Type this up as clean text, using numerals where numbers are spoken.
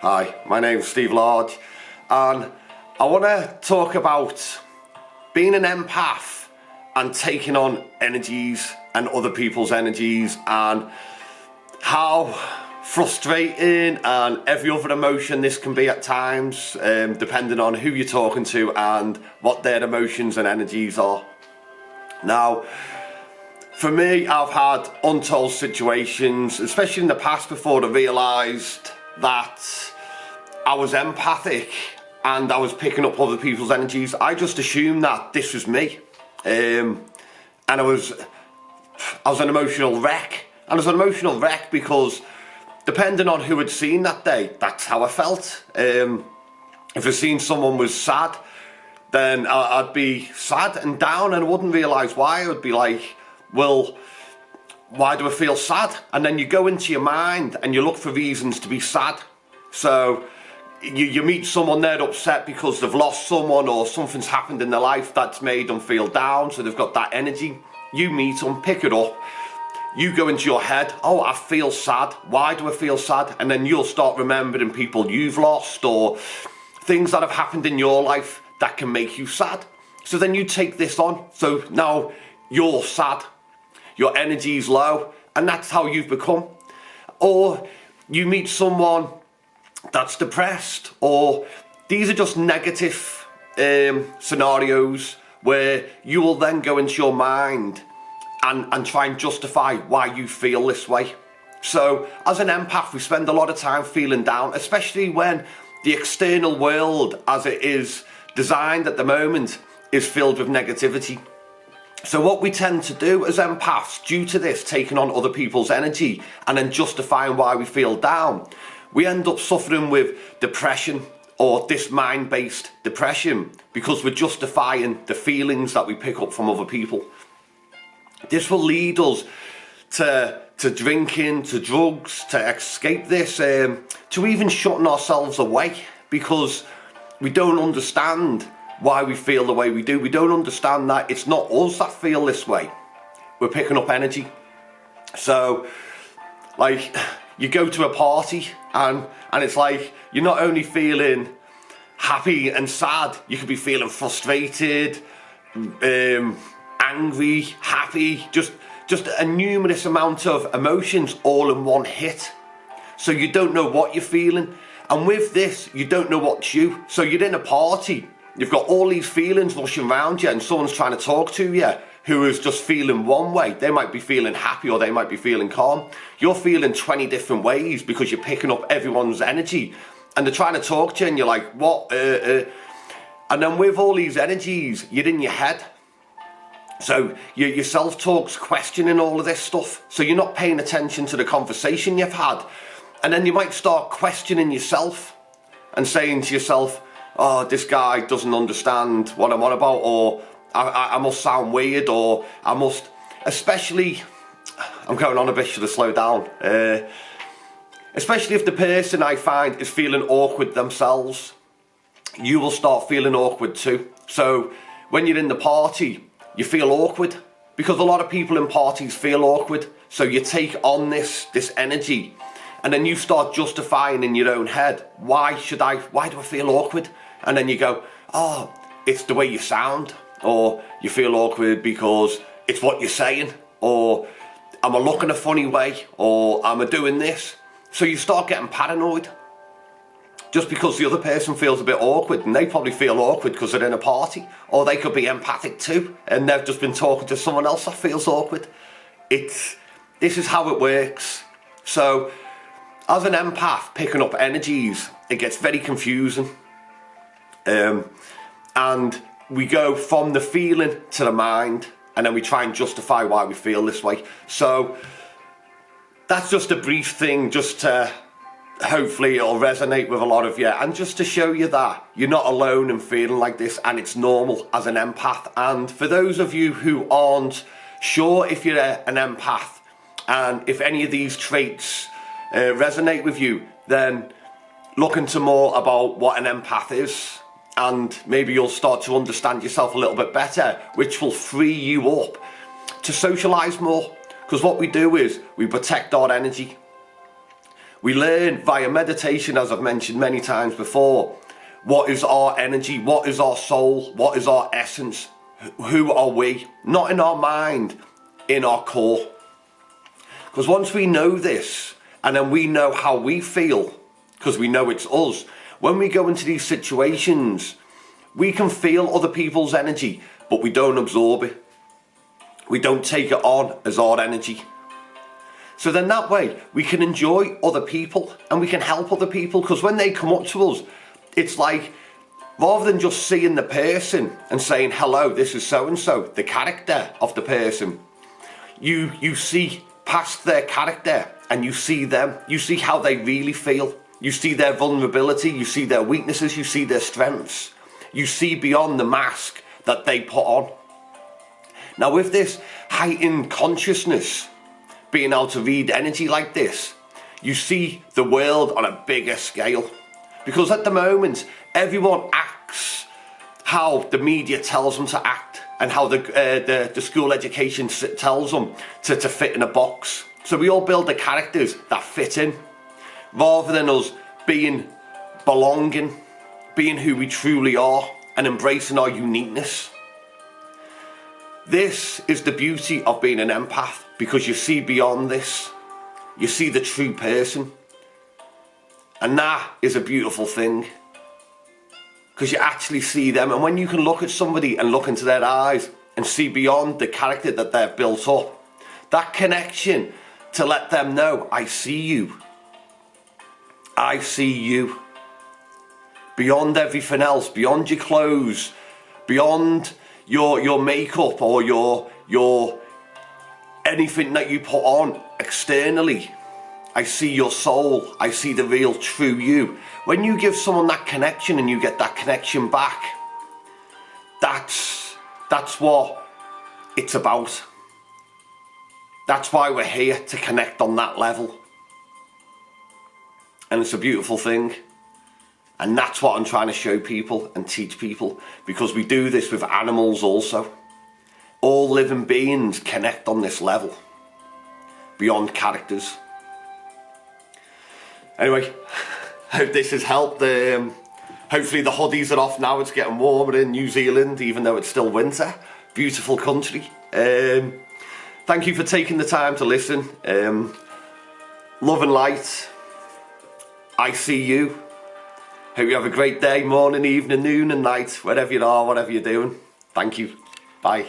Hi, my name's Steve Large, and I want to talk about being an empath and taking on energies and other people's energies, and how frustrating and every other emotion this can be at times, depending on who you're talking to and what their emotions and energies are. Now, for me, I've had untold situations, especially in the past, before I realised that I was empathic and I was picking up other people's energies. I just assumed that this was me, and I was an emotional wreck. And I was an emotional wreck because, depending on who had seen that day, that's how I felt. If I'd seen someone was sad, then I'd be sad and down, and I wouldn't realise why. I would be like, well, why do I feel sad? And then you go into your mind and you look for reasons to be sad. So you meet someone, they're upset because they've lost someone or something's happened in their life that's made them feel down, so they've got that energy. You meet them, pick it up, you go into your head, oh, I feel sad, why do I feel sad? And then you'll start remembering people you've lost or things that have happened in your life that can make you sad. So then you take this on, so now you're sad, your energy's low, and that's how you've become. Or you meet someone that's depressed, or these are just negative scenarios where you will then go into your mind and try and justify why you feel this way. So as an empath, we spend a lot of time feeling down, especially when the external world as it is designed at the moment is filled with negativity. So what we tend to do as empaths, due to this, taking on other people's energy and then justifying why we feel down, we end up suffering with depression, or this mind-based depression, because we're justifying the feelings that we pick up from other people. This will lead us to drinking, to drugs, to escape this, to even shutting ourselves away, because we don't understand why we feel the way we do. We don't understand that it's not us that feel this way. We're picking up energy. So, like, you go to a party and it's like you're not only feeling happy and sad, you could be feeling frustrated, angry, happy, just a numerous amount of emotions all in one hit. So you don't know what you're feeling, and with this you don't know what's you. So you're in a party, you've got all these feelings rushing around you, and someone's trying to talk to you who is just feeling one way. They might be feeling happy or they might be feeling calm. You're feeling 20 different ways because you're picking up everyone's energy, and they're trying to talk to you and you're like, what? And then with all these energies, you're in your head. So your self-talk's questioning all of this stuff. So you're not paying attention to the conversation you've had. And then you might start questioning yourself and saying to yourself, oh, this guy doesn't understand what I'm on about, or I must sound weird, or I must, especially, I'm going on a bit, should I slow down? Especially if the person I find is feeling awkward themselves, you will start feeling awkward too. So when you're in the party, you feel awkward, because a lot of people in parties feel awkward. So you take on this energy, and then you start justifying in your own head, why do I feel awkward? And then you go, oh, it's the way you sound. Or you feel awkward because it's what you're saying, or am I looking a funny way, or am I doing this? So you start getting paranoid just because the other person feels a bit awkward, and they probably feel awkward because they're in a party, or they could be empathic too and they've just been talking to someone else that feels awkward. This is how it works. So as an empath picking up energies, it gets very confusing, and we go from the feeling to the mind, and then we try and justify why we feel this way. So that's just a brief thing, just to hopefully it'll resonate with a lot of you, and just to show you that you're not alone in feeling like this, and it's normal as an empath. And for those of you who aren't sure if you're an empath and if any of these traits resonate with you, then look into more about what an empath is, and maybe you'll start to understand yourself a little bit better, which will free you up to socialise more. Because what we do is we protect our energy. We learn via meditation, as I've mentioned many times before, what is our energy, what is our soul, what is our essence, who are we? Not in our mind, in our core. Because once we know this, and then we know how we feel, because we know it's us, when we go into these situations, we can feel other people's energy, but we don't absorb it. We don't take it on as our energy. So then that way, we can enjoy other people and we can help other people, because when they come up to us, it's like, rather than just seeing the person and saying, hello, this is so-and-so, the character of the person, you see past their character and you see them, you see how they really feel, you see their vulnerability, you see their weaknesses, you see their strengths, you see beyond the mask that they put on. Now with this heightened consciousness, being able to read energy like this, you see the world on a bigger scale. Because at the moment, everyone acts how the media tells them to act, and how the school education tells them to fit in a box. So we all build the characters that fit in, rather than us belonging, being who we truly are, and embracing our uniqueness. This is the beauty of being an empath, because you see beyond this. You see the true person. And that is a beautiful thing, because you actually see them. And when you can look at somebody and look into their eyes and see beyond the character that they've built up, that connection to let them know, I see you. I see you. Beyond everything else, beyond your clothes, beyond your makeup or your anything that you put on externally. I see your soul. I see the real true you. When you give someone that connection and you get that connection back, that's what it's about. That's why we're here, to connect on that level. And it's a beautiful thing. And that's what I'm trying to show people and teach people, because we do this with animals also. All living beings connect on this level, beyond characters. Anyway, hope this has helped. Hopefully the hoodies are off now. It's getting warmer in New Zealand, even though it's still winter. Beautiful country. Thank you for taking the time to listen. Love and light. I see you. Hope you have a great day, morning, evening, noon and night, wherever you are, whatever you're doing. Thank you. Bye.